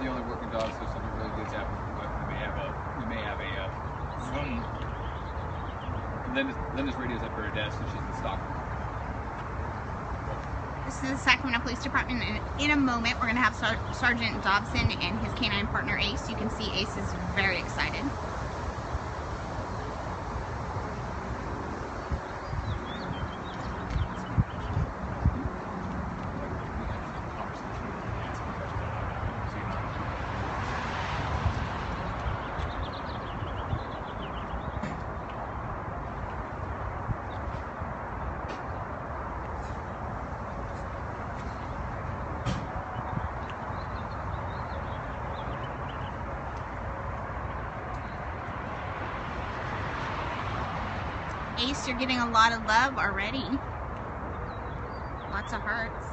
you're the only working dog, so something really good's happening. But we may have a Zoom. And Linda's radio's up at her desk, and she's in Stockholm. This is the Sacramento Police Department, and in a moment we're going to have Sergeant Dobson and his canine partner Ace. You can see Ace is very excited. Ace, you're getting a lot of love already. Lots of hearts.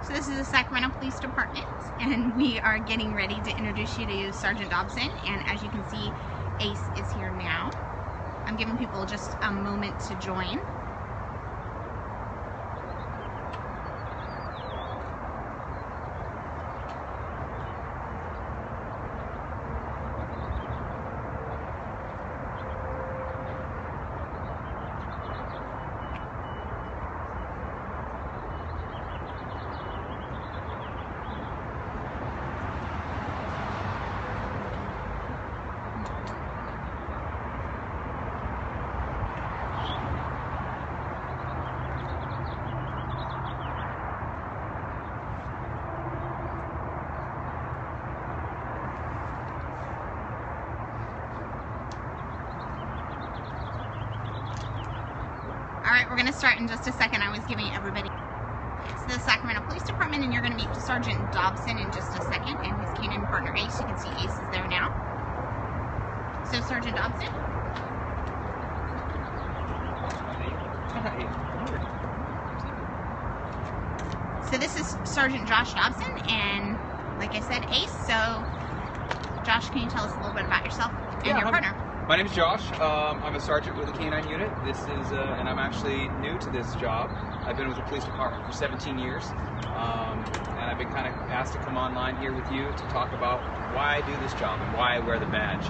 So this is the Sacramento Police Department, and we are getting ready to introduce you to Sergeant Dobson. And as you can see, Ace is here now. I'm giving people just a moment to join. Alright, we're going to start in just a second. I was giving everybody. It's the Sacramento Police Department, and you're going to meet Sergeant Dobson in just a second, and his canine partner Ace. You can see Ace is there now. So, Sergeant Dobson. So this is Sergeant Josh Dobson, and like I said, Ace. So, Josh, can you tell us a little bit about yourself and your partner? My name is Josh. I'm a sergeant with the K-9 unit. This is, and I'm actually new to this job. I've been with the police department for 17 years, and I've been kind of asked to come online here with you to talk about why I do this job and why I wear the badge.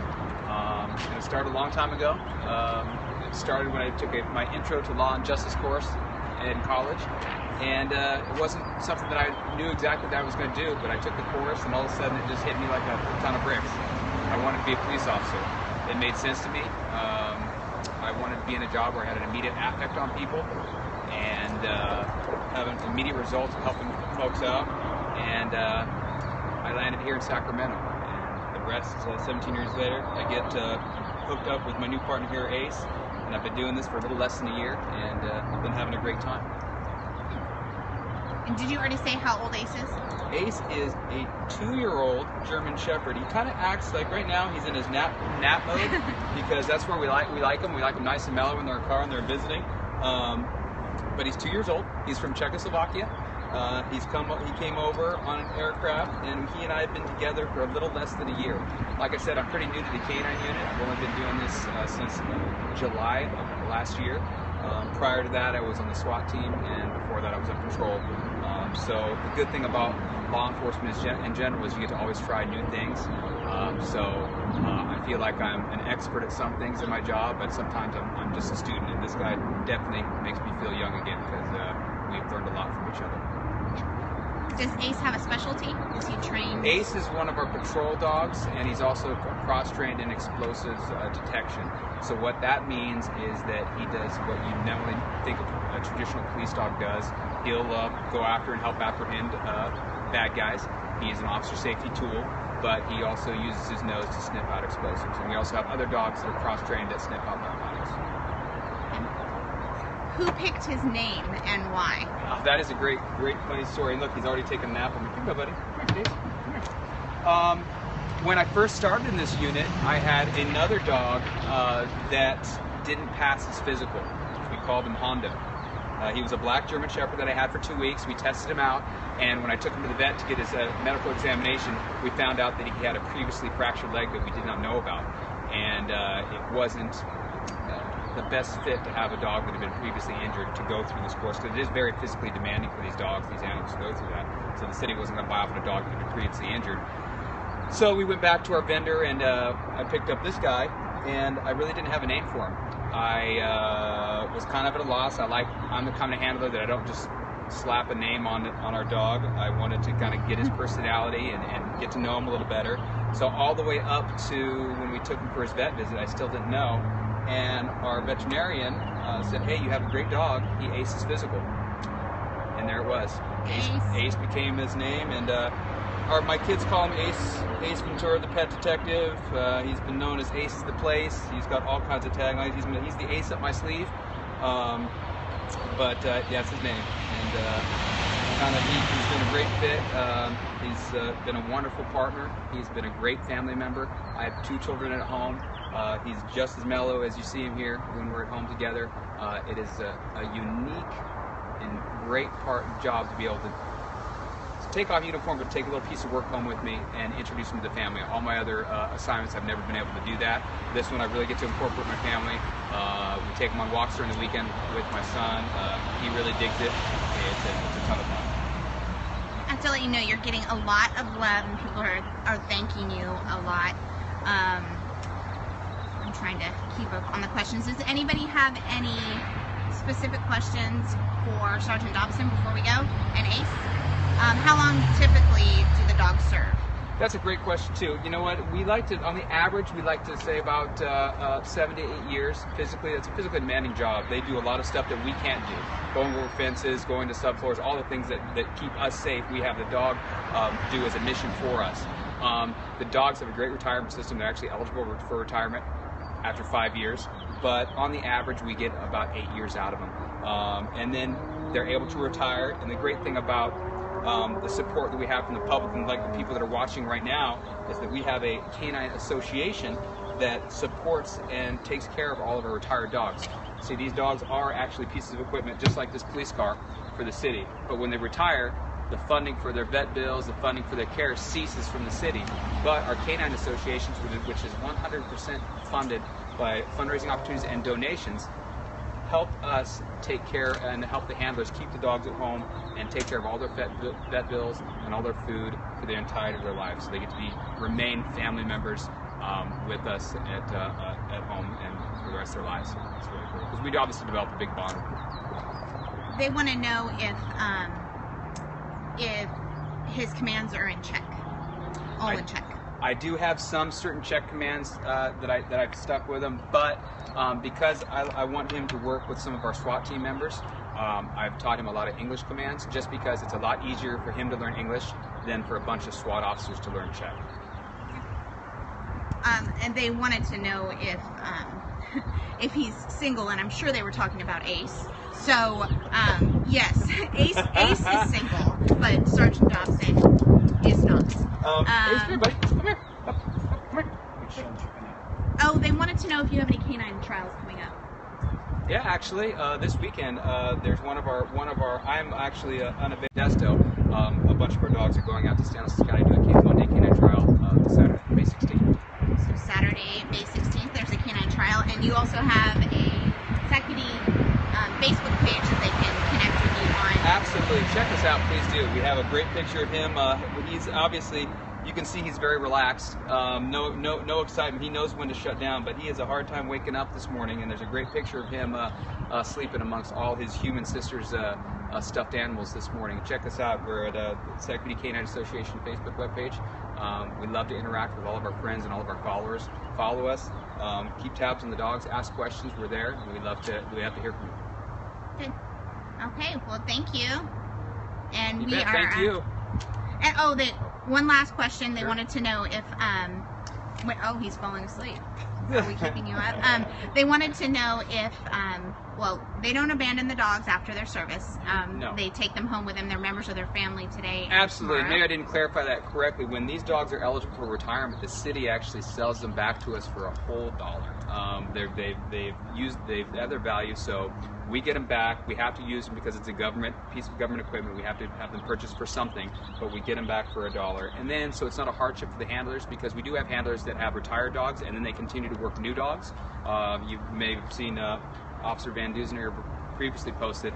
And it started a long time ago. It started when I took my intro to law and justice course in college, and it wasn't something that I knew exactly what I was going to do, but I took the course, and all of a sudden it just hit me like a ton of bricks. I wanted to be a police officer. It made sense to me. I wanted to be in a job where I had an immediate effect on people and have an immediate result of helping folks out. And I landed here in Sacramento. And the rest, 17 years later, I get hooked up with my new partner here, Ace. And I've been doing this for a little less than a year, and I've been having a great time. And did you already say how old Ace is? Ace is a 2-year-old German Shepherd. He kind of acts like right now he's in his nap mode because that's where we like him. We like him nice and mellow in their car and they're visiting. But he's 2 years old. He's from Czechoslovakia. He came over on an aircraft, and he and I have been together for a little less than a year. Like I said, I'm pretty new to the K-9 unit. I've only been doing this since July of last year. Prior to that, I was on the SWAT team, and before that, I was on patrol. So the good thing about law enforcement in general is you get to always try new things. I feel like I'm an expert at some things in my job, but sometimes I'm just a student, and this guy definitely makes me feel young again because we've learned a lot from each other. Does Ace have a specialty? Is he trained? Ace is one of our patrol dogs, and he's also cross-trained in explosives detection. So what that means is that he does what you normally think a traditional police dog does. He'll go after and help apprehend bad guys. He is an officer safety tool, but he also uses his nose to sniff out explosives. And we also have other dogs that are cross-trained that sniff out narcotics. Who picked his name and why? That is a great funny story. Look, he's already taken a nap on me. Come here, buddy. Come here, Dave. Come here. When I first started in this unit, I had another dog that didn't pass his physical. We called him Hondo. He was a black German Shepherd that I had for 2 weeks. We tested him out, and when I took him to the vet to get his medical examination, we found out that he had a previously fractured leg that we did not know about. And it wasn't the best fit to have a dog that had been previously injured to go through this course, because it is very physically demanding for these dogs, these animals, to go through that. So the city wasn't going to buy off a dog that had been previously injured. So we went back to our vendor, and I picked up this guy, and I really didn't have a name for him. I was kind of at a loss. I'm the kind of handler that I don't just slap a name on our dog. I wanted to kind of get his personality and get to know him a little better. So all the way up to when we took him for his vet visit, I still didn't know. And our veterinarian said, "Hey, you have a great dog. He aces physical." And there it was. Ace became his name, and my kids call him Ace Ventura, the pet detective. He's been known as Ace is the place. He's got all kinds of taglines. He's the ace up my sleeve. But that's his name. And he's been a great fit. He's been a wonderful partner. He's been a great family member. I have 2 children at home. He's just as mellow as you see him here when we're at home together. It is a unique and great job to be able to take off uniform, but take a little piece of work home with me and introduce him to the family. All my other assignments, I've never been able to do that. This one, I really get to incorporate my family. We take him on walks during the weekend with my son. He really digs it. It's a ton of fun. I have to let you know you're getting a lot of love, and people are thanking you a lot. I'm trying to keep up on the questions. Does anybody have any specific questions for Sergeant Dobson before we go? And Ace? How long typically do the dogs serve? That's a great question too. You know what? We like to, on the average, we like to say about 7 to 8 years. Physically, it's a physically demanding job. They do a lot of stuff that we can't do. Going over fences, going to subfloors, all the things that keep us safe. We have the dog do as a mission for us. The dogs have a great retirement system. They're actually eligible for retirement after 5 years. But on the average, we get about 8 years out of them. And then they're able to retire. And the great thing about the support that we have from the public and like the people that are watching right now is that we have a canine association that supports and takes care of all of our retired dogs. See, these dogs are actually pieces of equipment just like this police car for the city, but when they retire, the funding for their vet bills, the funding for their care ceases from the city. But our canine associations, which is 100% funded by fundraising opportunities and donations, help us take care and help the handlers keep the dogs at home and take care of all their vet bills and all their food for the entirety of their lives. So they get to remain family members with us at home and for the rest of their lives. It's really cool because we obviously developed a big bond. They want to know if his commands are in check, in check. I do have some certain check commands that I've stuck with him, but because I want him to work with some of our SWAT team members, I've taught him a lot of English commands, just because it's a lot easier for him to learn English than for a bunch of SWAT officers to learn Czech. And they wanted to know if he's single, and I'm sure they were talking about Ace. So yes, Ace is single, but Sergeant Dobson is not. Ace, here, buddy. Come here. Come here. Oh, they wanted to know if you have any canine trials coming up. Yeah, actually, this weekend there's one of our. I'm actually unavailable. Desto. A bunch of our dogs are going out to Stanislaus County to do a one-day canine trial Saturday, May 16th. So Saturday, May 16th, there's a canine trial, and you also have a SPD Facebook page that they can connect with you on. Absolutely, check us out, please do. We have a great picture of him. He's obviously. You can see he's very relaxed, no excitement. He knows when to shut down, but he has a hard time waking up this morning, and there's a great picture of him sleeping amongst all his human sisters' stuffed animals this morning. Check us out. We're at the SPD Canine Association Facebook webpage. We love to interact with all of our friends and all of our followers. Follow us, keep tabs on the dogs, ask questions. We're there, and we love to hear from you. Good. Okay, well, thank you. And Thank you. And one last question. They Sure. wanted to know if he's falling asleep. Are we keeping you up? They wanted to know if they don't abandon the dogs after their service. No. They take them home with them. They're members of their family today. And Absolutely. tomorrow. Maybe I didn't clarify that correctly. When these dogs are eligible for retirement, the city actually sells them back to us for a whole $1. They've had their value, so We get them back. We have to use them because it's a government piece of government equipment. We have to have them purchased for something, but we get them back for $1. And then, so it's not a hardship for the handlers, because we do have handlers that have retired dogs, and then they continue to work new dogs. You may have seen Officer Van Dusen here previously posted.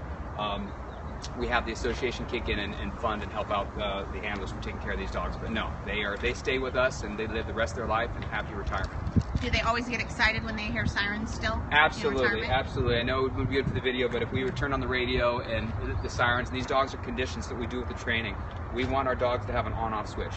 We have the association kick in and fund and help out the handlers from taking care of these dogs. But no, they stay with us and they live the rest of their life in happy retirement. Do they always get excited when they hear sirens still? Absolutely, absolutely. I know it would be good for the video, but if we would turn on the radio and the sirens, and these dogs are conditions that we do with the training, we want our dogs to have an on-off switch.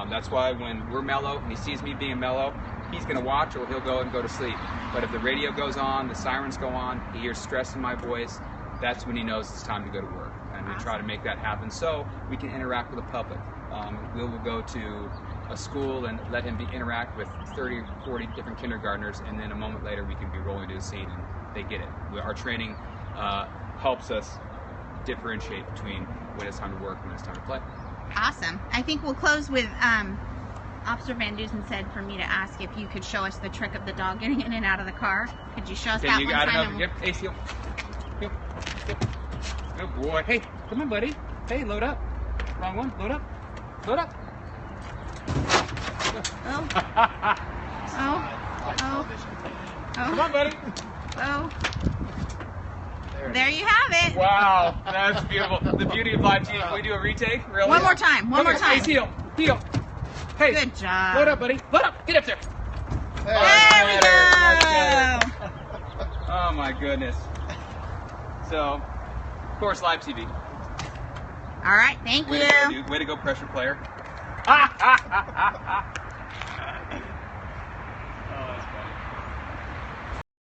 That's why when we're mellow and he sees me being mellow, he's going to watch or he'll go and go to sleep. But if the radio goes on, the sirens go on, he hears stress in my voice, that's when he knows it's time to go to work. And we try to make that happen so we can interact with the public. We will go to a school and let him interact with 30, 40 different kindergartners, and then a moment later we can be rolling to the scene and they get it. Our training helps us differentiate between when it's time to work and when it's time to play. Awesome. I think we'll close with Officer Van Dusen said for me to ask if you could show us the trick of the dog getting in and out of the car. Could you show us that one time? Yep. Hey, Seal. Yep. Good boy. Hey, come on, buddy. Hey, load up. Wrong one. Load up. Load up. Oh. Oh. Oh. Come on, buddy. Oh. There you have it. Wow, that's beautiful. The beauty of live TV. Can we do a retake? Really? One more time. One more time. Hey, Seal. Heel. Hey. Good job. Load up, buddy. Load up. Get up there. There we go. Oh my goodness. So, of course, live TV. All right. Thank you. Way to go, dude. Way to go, pressure player.